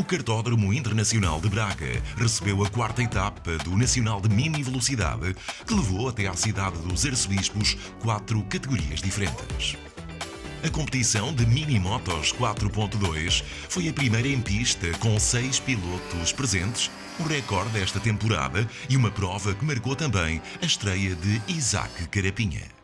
Cartódromo Internacional de Braga recebeu a quarta etapa do Nacional de Mini Velocidade, que levou até à cidade dos Arcebispos 4 categorias diferentes. A competição de Mini Motos 4.2 foi a primeira em pista com 6 pilotos presentes, um recorde desta temporada e uma prova que marcou também a estreia de Isaac Carapinha.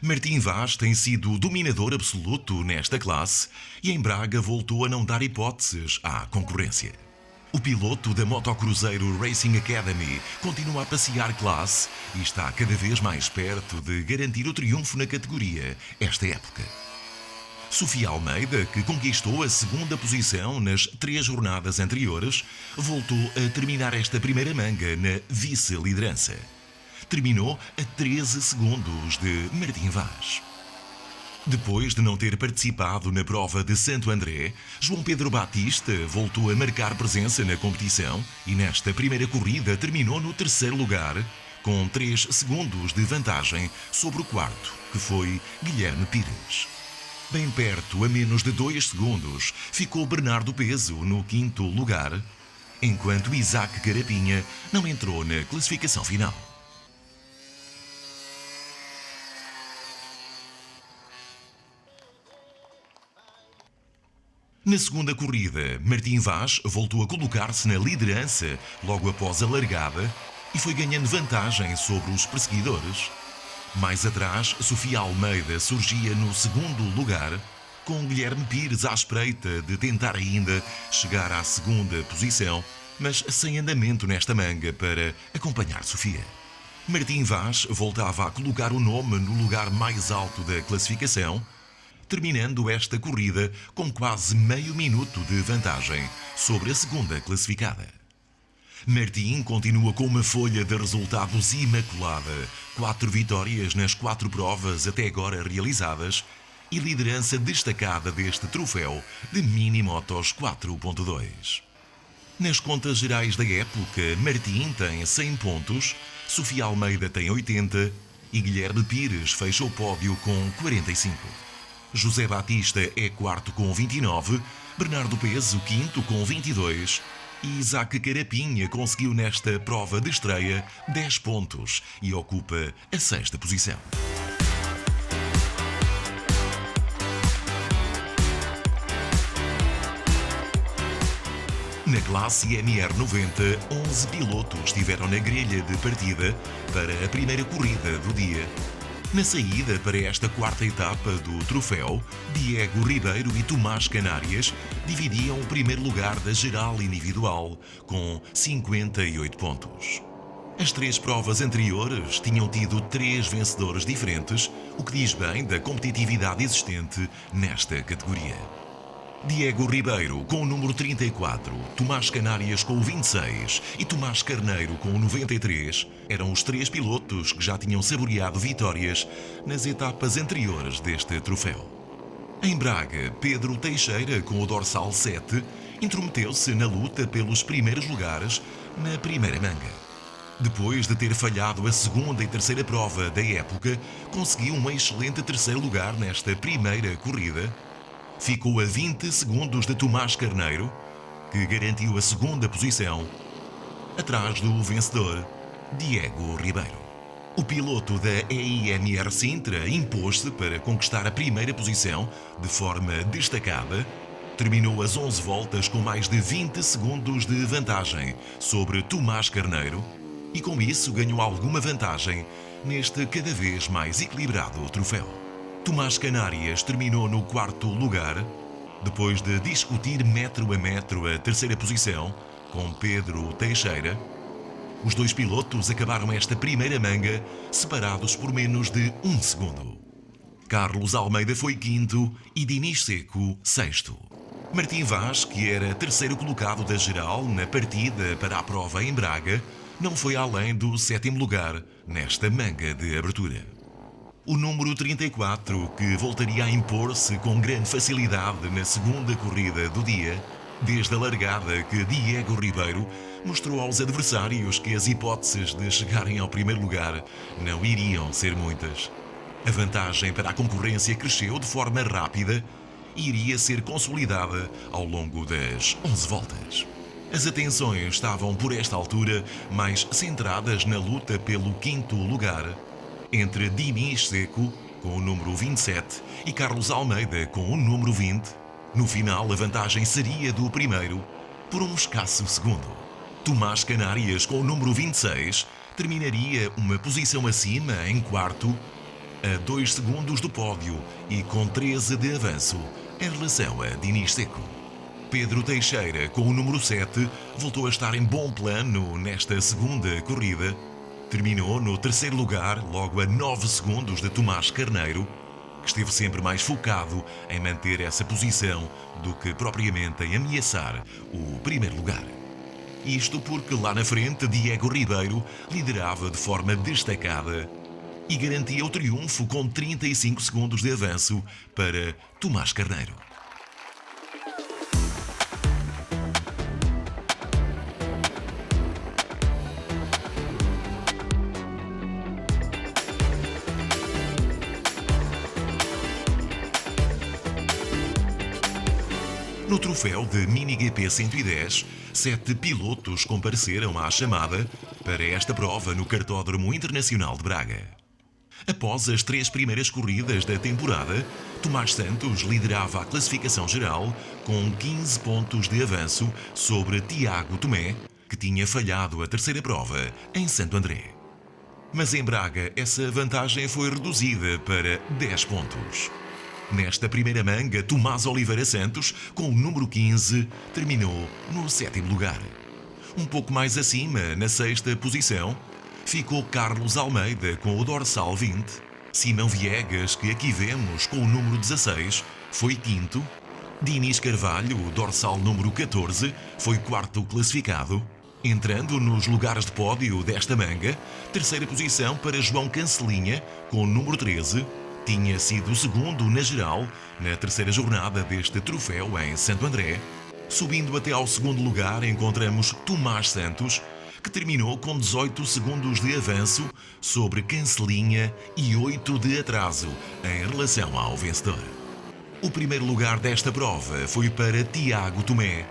Martim Vaz tem sido o dominador absoluto nesta classe e em Braga voltou a não dar hipóteses à concorrência. O piloto da Motocruzeiro Racing Academy continua a passear classe e está cada vez mais perto de garantir o triunfo na categoria esta época. Sofia Almeida, que conquistou a segunda posição nas 3 jornadas anteriores, voltou a terminar esta primeira manga na vice-liderança. Terminou a 13 segundos de Martim Vaz. Depois de não ter participado na prova de Santo André, João Pedro Batista voltou a marcar presença na competição e nesta primeira corrida terminou no 3º lugar, com 3 segundos de vantagem sobre o quarto, que foi Guilherme Pires. Bem perto, a menos de 2 segundos, ficou Bernardo Peso no 5º lugar, enquanto Isaac Carapinha não entrou na classificação final. Na segunda corrida, Martim Vaz voltou a colocar-se na liderança logo após a largada e foi ganhando vantagem sobre os perseguidores. Mais atrás, Sofia Almeida surgia no 2º lugar, com Guilherme Pires à espreita de tentar ainda chegar à 2ª posição, mas sem andamento nesta manga para acompanhar Sofia. Martim Vaz voltava a colocar o nome no lugar mais alto da classificação, terminando esta corrida com quase meio minuto de vantagem sobre a segunda classificada. Martim continua com uma folha de resultados imaculada, 4 vitórias nas 4 provas até agora realizadas e liderança destacada deste troféu de Mini Motos 4.2. Nas contas gerais da época, Martim tem 100 pontos, Sofia Almeida tem 80 e Guilherme Pires fecha o pódio com 45. José Batista é 4º com 29, Bernardo Peso 5º com 22 e Isaac Carapinha conseguiu nesta prova de estreia 10 pontos e ocupa a 6ª posição. Na classe MR90, 11 pilotos estiveram na grelha de partida para a primeira corrida do dia. Na saída para esta quarta etapa do troféu, Diego Ribeiro e Tomás Canárias dividiam o primeiro lugar da geral individual, com 58 pontos. As 3 provas anteriores tinham tido 3 vencedores diferentes, o que diz bem da competitividade existente nesta categoria. Diego Ribeiro com o número 34, Tomás Canárias com o 26 e Tomás Carneiro com o 93 eram os 3 pilotos que já tinham saboreado vitórias nas etapas anteriores deste troféu. Em Braga, Pedro Teixeira com o dorsal 7 intrometeu-se na luta pelos primeiros lugares na primeira manga. Depois de ter falhado a segunda e terceira prova da época, conseguiu um excelente 3º lugar nesta primeira corrida. Ficou a 20 segundos de Tomás Carneiro, que garantiu a 2ª posição, atrás do vencedor, Diego Ribeiro. O piloto da EIMR Sintra impôs-se para conquistar a primeira posição de forma destacada. Terminou as 11 voltas com mais de 20 segundos de vantagem sobre Tomás Carneiro e com isso ganhou alguma vantagem neste cada vez mais equilibrado troféu. Tomás Canárias terminou no 4º lugar, depois de discutir metro a metro a 3ª posição com Pedro Teixeira. Os 2 pilotos acabaram esta primeira manga separados por menos de 1 segundo. Carlos Almeida foi 5º e Dinis Seco 6º. Martim Vaz, que era 3º colocado da geral na partida para a prova em Braga, não foi além do 7º lugar nesta manga de abertura. O número 34, que voltaria a impor-se com grande facilidade na segunda corrida do dia, desde a largada que Diego Ribeiro mostrou aos adversários que as hipóteses de chegarem ao primeiro lugar não iriam ser muitas. A vantagem para a concorrência cresceu de forma rápida iria ser consolidada ao longo das 11 voltas. As atenções estavam, por esta altura, mais centradas na luta pelo quinto lugar, entre Dinis Seco, com o número 27, e Carlos Almeida, com o número 20. No final, a vantagem seria do primeiro, por um escasso segundo. Tomás Canárias, com o número 26, terminaria uma posição acima, em quarto, a 2 segundos do pódio e com 13 de avanço em relação a Dinis Seco. Pedro Teixeira, com o número 7, voltou a estar em bom plano nesta segunda corrida. Terminou no terceiro lugar, logo a 9 segundos de Tomás Carneiro, que esteve sempre mais focado em manter essa posição do que propriamente em ameaçar o primeiro lugar. Isto porque lá na frente Diego Ribeiro liderava de forma destacada e garantia o triunfo com 35 segundos de avanço para Tomás Carneiro. No troféu de MiniGP 110, 7 pilotos compareceram à chamada para esta prova no Cartódromo Internacional de Braga. Após as 3 primeiras corridas da temporada, Tomás Santos liderava a classificação geral com 15 pontos de avanço sobre Tiago Tomé, que tinha falhado a terceira prova em Santo André. Mas em Braga, essa vantagem foi reduzida para 10 pontos. Nesta primeira manga, Tomás Oliveira Santos, com o número 15, terminou no 7º lugar. Um pouco mais acima, na 6ª posição, ficou Carlos Almeida com o dorsal 20. Simão Viegas, que aqui vemos com o número 16, foi 5º. Dinis Carvalho, o dorsal número 14, foi 4º classificado. Entrando nos lugares de pódio desta manga, 3ª posição para João Cancelinha, com o número 13, tinha sido o segundo na geral na terceira jornada deste troféu em Santo André. Subindo até ao segundo lugar encontramos Tomás Santos, que terminou com 18 segundos de avanço sobre Cancelinha e 8 de atraso em relação ao vencedor. O primeiro lugar desta prova foi para Tiago Tomé.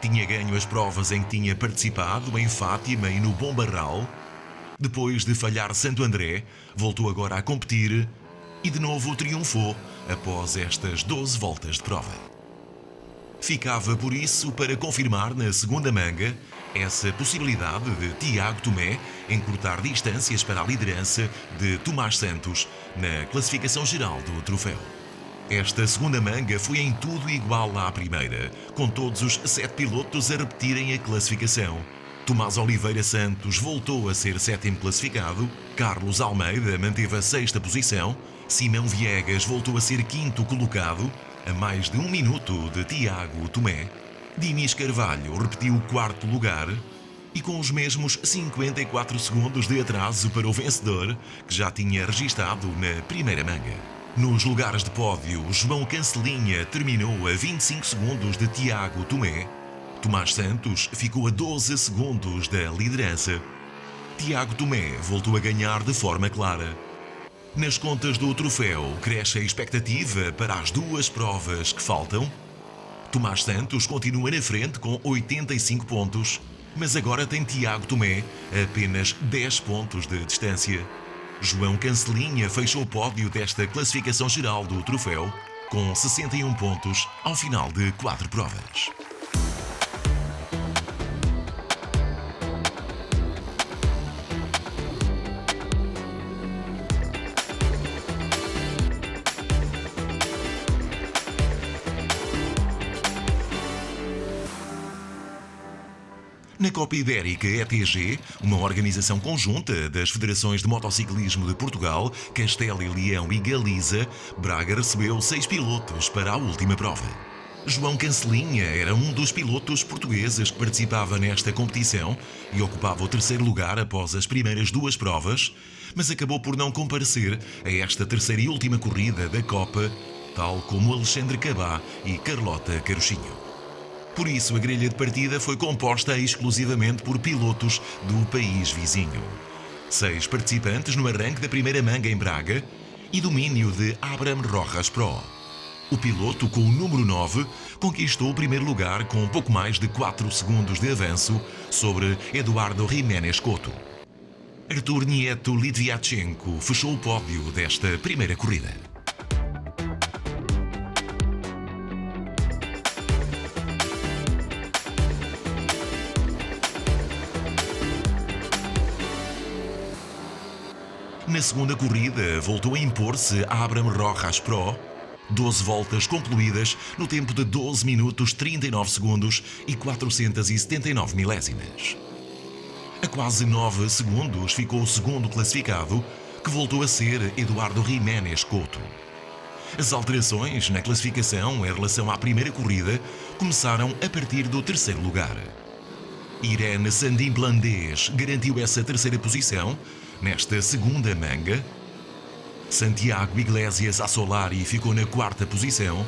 Tinha ganho as provas em que tinha participado em Fátima e no Bom Barral. Depois de falhar Santo André, voltou agora a competir e de novo triunfou após estas 12 voltas de prova. Ficava por isso para confirmar na segunda manga essa possibilidade de Tiago Tomé encurtar distâncias para a liderança de Tomás Santos na classificação geral do troféu. Esta segunda manga foi em tudo igual à primeira, com todos os 7 pilotos a repetirem a classificação. Tomás Oliveira Santos voltou a ser 7º classificado, Carlos Almeida manteve a 6ª posição, Simão Viegas voltou a ser 5º colocado, a mais de 1 minuto de Tiago Tomé. Dinis Carvalho repetiu o 4º lugar e com os mesmos 54 segundos de atraso para o vencedor, que já tinha registado na primeira manga. Nos lugares de pódio, João Cancelinha terminou a 25 segundos de Tiago Tomé. Tomás Santos ficou a 12 segundos da liderança. Tiago Tomé voltou a ganhar de forma clara. Nas contas do troféu, cresce a expectativa para as 2 provas que faltam. Tomás Santos continua na frente com 85 pontos, mas agora tem Tiago Tomé a apenas 10 pontos de distância. João Cancelinha fechou o pódio desta classificação geral do troféu com 61 pontos ao final de 4 provas. Na Copa Ibérica ETG, uma organização conjunta das Federações de Motociclismo de Portugal, Castela e Leão e Galiza, Braga recebeu 6 pilotos para a última prova. João Cancelinha era um dos pilotos portugueses que participava nesta competição e ocupava o 3º lugar após as primeiras 2 provas, mas acabou por não comparecer a esta terceira e última corrida da Copa, tal como Alexandre Cabá e Carlota Carochinho. Por isso, a grelha de partida foi composta exclusivamente por pilotos do país vizinho. 6 participantes no arranque da primeira manga em Braga e domínio de Abraham Rojas Pro. O piloto, com o número 9, conquistou o primeiro lugar com pouco mais de 4 segundos de avanço sobre Eduardo Jiménez Couto. Artur Nieto Litviachenko fechou o pódio desta primeira corrida. Na segunda corrida, voltou a impor-se Abram Rojas Pro, 12 voltas concluídas no tempo de 12 minutos 39 segundos e 479 milésimas. A quase 9 segundos ficou o segundo classificado, que voltou a ser Eduardo Jiménez Couto. As alterações na classificação em relação à primeira corrida começaram a partir do terceiro lugar. Irene Sandim Blandés garantiu essa terceira posição nesta segunda manga. Santiago Iglesias Assolari ficou na quarta posição.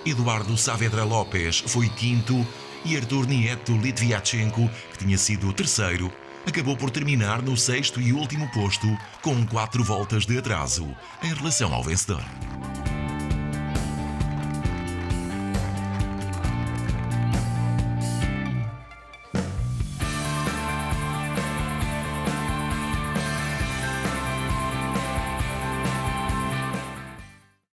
Eduardo Saavedra Lopes foi quinto e Artur Nieto Litviachenko, que tinha sido o terceiro, acabou por terminar no sexto e último posto com 4 voltas de atraso em relação ao vencedor.